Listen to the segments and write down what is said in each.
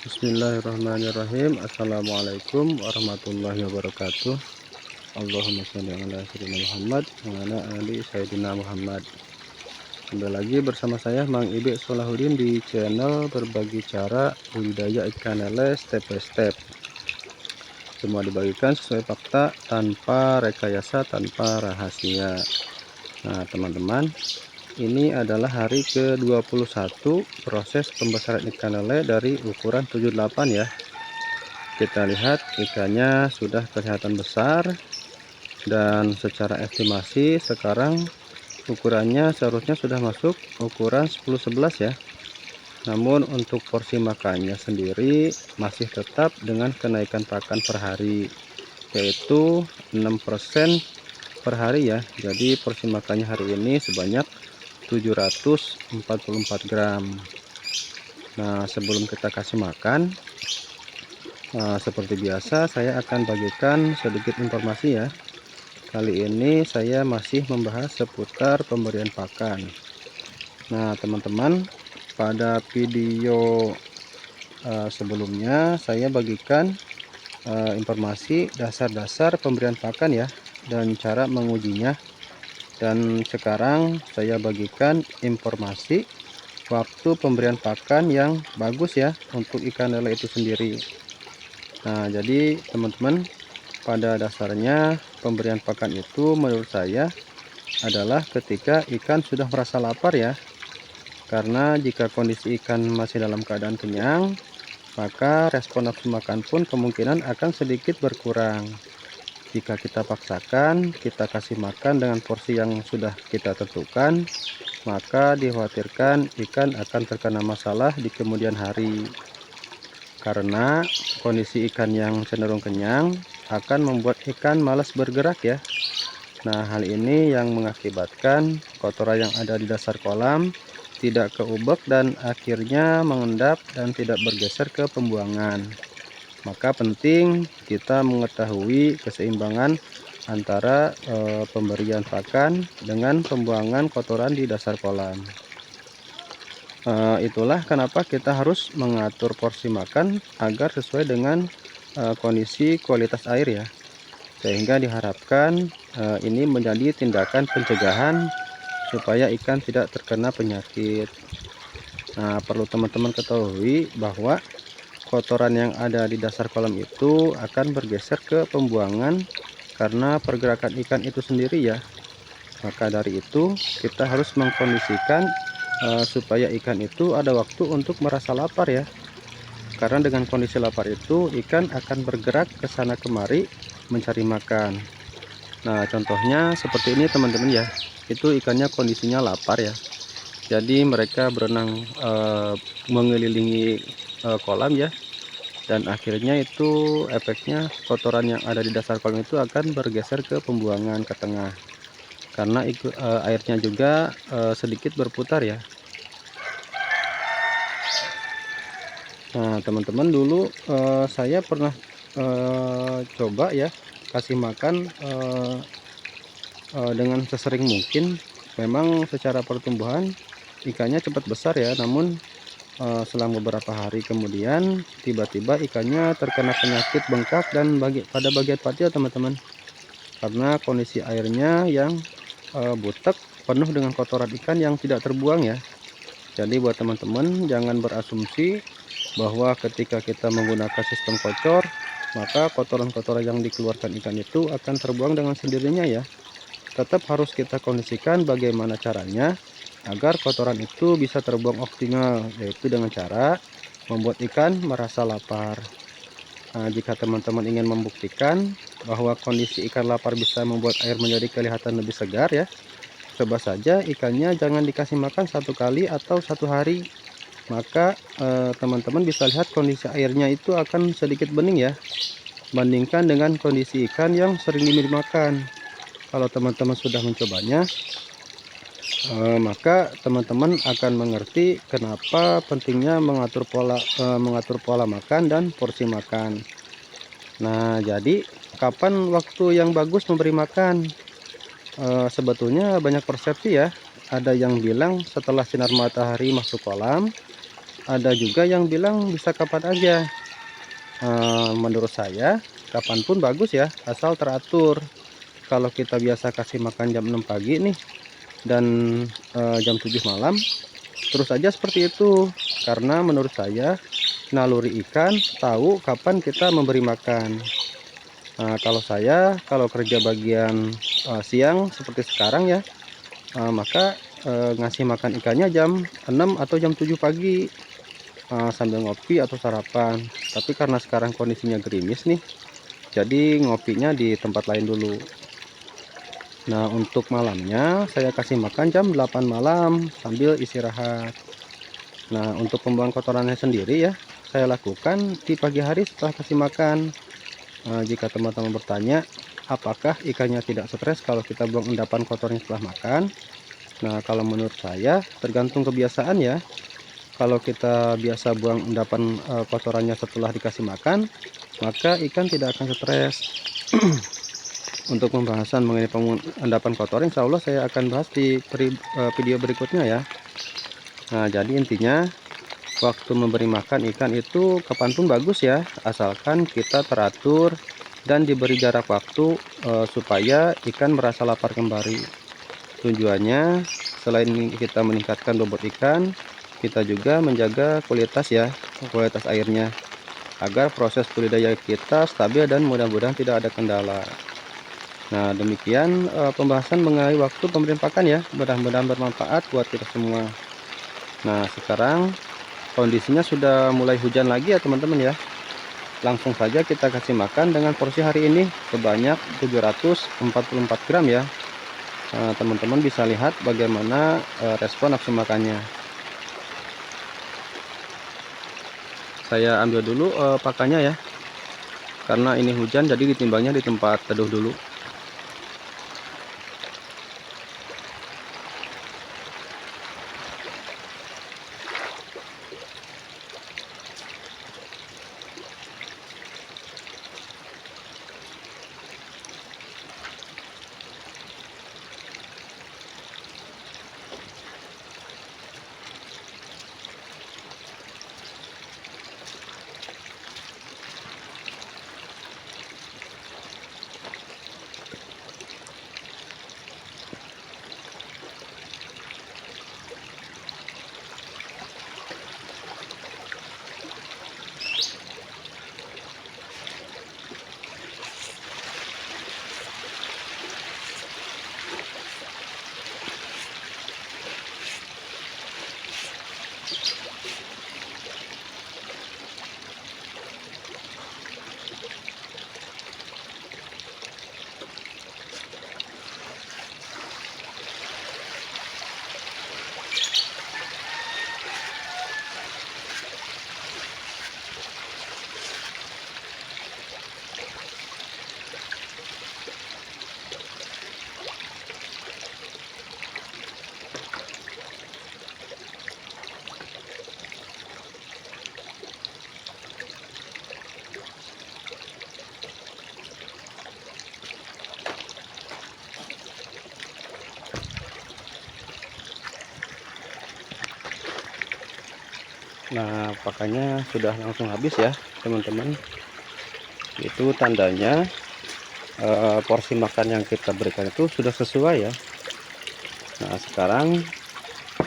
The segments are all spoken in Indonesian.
Bismillahirrahmanirrahim. Assalamualaikum warahmatullahi wabarakatuh. Allahumma sholli ala sayyidina Muhammad wa ala ali sayyidina Muhammad. Kembali lagi bersama saya Mang Ibe Solahuddin di channel berbagi cara budidaya ikan lele step by step. Semua dibagikan sesuai fakta, tanpa rekayasa, tanpa rahasia. Nah teman-teman, ini adalah hari ke-21 proses pembesaran ikan lele dari ukuran 78 ya. Kita lihat ikannya sudah kelihatan besar, dan secara estimasi sekarang ukurannya seharusnya sudah masuk ukuran 10-11 ya. Namun untuk porsi makannya sendiri masih tetap dengan kenaikan pakan per hari, yaitu 6% per hari ya. Jadi porsi makannya hari ini sebanyak 744 gram. Nah sebelum kita kasih makan, seperti biasa saya akan bagikan sedikit informasi ya. Kali ini saya masih membahas seputar pemberian pakan. Nah teman-teman, pada video sebelumnya saya bagikan informasi dasar-dasar pemberian pakan ya, dan cara mengujinya. Dan sekarang saya bagikan informasi waktu pemberian pakan yang bagus ya untuk ikan lele itu sendiri. Nah jadi teman-teman, pada dasarnya pemberian pakan itu menurut saya adalah ketika ikan sudah merasa lapar ya. Karena jika kondisi ikan masih dalam keadaan kenyang, maka respon nafsu makan pun kemungkinan akan sedikit berkurang. Jika kita paksakan, kita kasih makan dengan porsi yang sudah kita tentukan, maka dikhawatirkan ikan akan terkena masalah di kemudian hari. Karena kondisi ikan yang cenderung kenyang akan membuat ikan malas bergerak ya. Nah hal ini yang mengakibatkan kotoran yang ada di dasar kolam tidak keubek dan akhirnya mengendap dan tidak bergeser ke pembuangan. Maka penting kita mengetahui keseimbangan antara pemberian pakan dengan pembuangan kotoran di dasar kolam. Itulah kenapa kita harus mengatur porsi makan agar sesuai dengan kondisi kualitas air ya, sehingga diharapkan ini menjadi tindakan pencegahan supaya ikan tidak terkena penyakit. Nah perlu teman-teman ketahui bahwa kotoran yang ada di dasar kolam itu akan bergeser ke pembuangan karena pergerakan ikan itu sendiri ya. Maka dari itu kita harus mengkondisikan supaya ikan itu ada waktu untuk merasa lapar ya. Karena dengan kondisi lapar itu ikan akan bergerak ke sana kemari mencari makan. Nah contohnya seperti ini teman-teman ya, itu ikannya kondisinya lapar ya. Jadi mereka berenang mengelilingi kolam ya, dan akhirnya itu efeknya kotoran yang ada di dasar kolam itu akan bergeser ke pembuangan ke tengah, karena airnya juga sedikit berputar ya. Nah teman-teman, dulu saya pernah coba ya kasih makan dengan sesering mungkin. Memang secara pertumbuhan ikannya cepat besar ya, namun selang beberapa hari kemudian tiba-tiba ikannya terkena penyakit bengkak dan pada bagian patil teman-teman, karena kondisi airnya yang butek penuh dengan kotoran ikan yang tidak terbuang ya. Jadi buat teman-teman jangan berasumsi bahwa ketika kita menggunakan sistem kocor maka kotoran-kotoran yang dikeluarkan ikan itu akan terbuang dengan sendirinya ya. Tetap harus kita kondisikan bagaimana caranya agar kotoran itu bisa terbuang optimal, yaitu dengan cara membuat ikan merasa lapar. Nah, jika teman-teman ingin membuktikan bahwa kondisi ikan lapar bisa membuat air menjadi kelihatan lebih segar ya, coba saja ikannya jangan dikasih makan satu kali atau satu hari. Maka teman-teman bisa lihat kondisi airnya itu akan sedikit bening ya, bandingkan dengan kondisi ikan yang sering diberi makan. Kalau teman-teman sudah mencobanya, maka teman-teman akan mengerti kenapa pentingnya mengatur pola makan dan porsi makan. Nah jadi kapan waktu yang bagus memberi makan? Sebetulnya banyak persepsi ya. Ada yang bilang setelah sinar matahari masuk kolam, ada juga yang bilang bisa kapan aja. Menurut saya kapanpun bagus ya, asal teratur. Kalau kita biasa kasih makan jam 6 pagi nih dan jam 7 malam, terus aja seperti itu. Karena menurut saya naluri ikan tahu kapan kita memberi makan. Kalau saya kalau kerja bagian siang seperti sekarang ya, maka ngasih makan ikannya jam 6 atau jam 7 pagi, sambil ngopi atau sarapan. Tapi karena sekarang kondisinya gerimis nih, jadi ngopinya di tempat lain dulu. Nah, untuk malamnya saya kasih makan jam 8 malam sambil istirahat. Nah, untuk pembuangan kotorannya sendiri ya, saya lakukan di pagi hari setelah kasih makan. Jika teman-teman bertanya, apakah ikannya tidak stres kalau kita buang endapan kotornya setelah makan? Nah, kalau menurut saya tergantung kebiasaan ya. Kalau kita biasa buang endapan kotorannya setelah dikasih makan, maka ikan tidak akan stres. Untuk pembahasan mengenai endapan kotor, insya Allah saya akan bahas di video berikutnya ya. Nah, jadi intinya waktu memberi makan ikan itu kapanpun bagus ya, asalkan kita teratur dan diberi jarak waktu supaya ikan merasa lapar kembali. Tujuannya selain kita meningkatkan bobot ikan, kita juga menjaga kualitas ya, kualitas airnya, agar proses budidaya kita stabil dan mudah-mudahan tidak ada kendala. Nah, demikian pembahasan mengenai waktu pemberian pakan ya, mudah-mudahan bermanfaat buat kita semua. Nah, sekarang kondisinya sudah mulai hujan lagi ya teman-teman ya. Langsung saja kita kasih makan dengan porsi hari ini sebanyak 744 gram ya. Teman-teman bisa lihat bagaimana respon nafsu makannya. Saya ambil dulu pakannya ya, karena ini hujan jadi ditimbangnya di tempat teduh dulu. Nah, pakannya sudah langsung habis ya teman-teman. Itu tandanya porsi makan yang kita berikan itu sudah sesuai ya. Nah, sekarang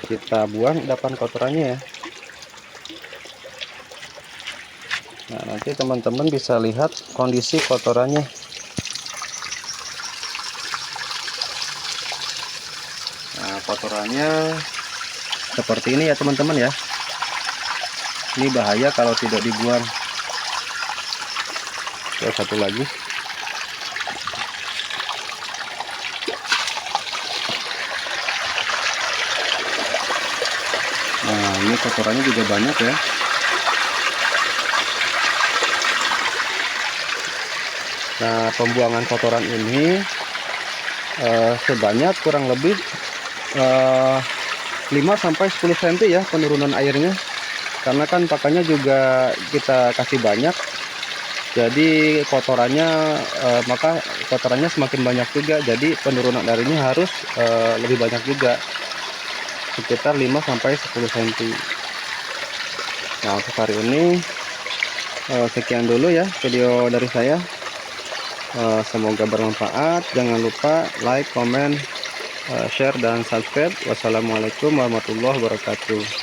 kita buang endapan kotorannya ya. Nah, nanti teman-teman bisa lihat kondisi kotorannya. Nah, kotorannya seperti ini ya teman-teman ya. Ini bahaya kalau tidak dibuang. Satu lagi. Nah, ini kotorannya juga banyak ya. Nah, pembuangan kotoran ini sebanyak kurang lebih 5-10 cm ya penurunan airnya. Karena kan pakannya juga kita kasih banyak, jadi kotorannya maka kotorannya semakin banyak juga, jadi penurunan airnya harus lebih banyak juga, sekitar 5-10 cm. Nah, untuk hari ini sekian dulu ya video dari saya. Semoga bermanfaat. Jangan lupa like, comment, share, dan subscribe. Wassalamualaikum warahmatullahi wabarakatuh.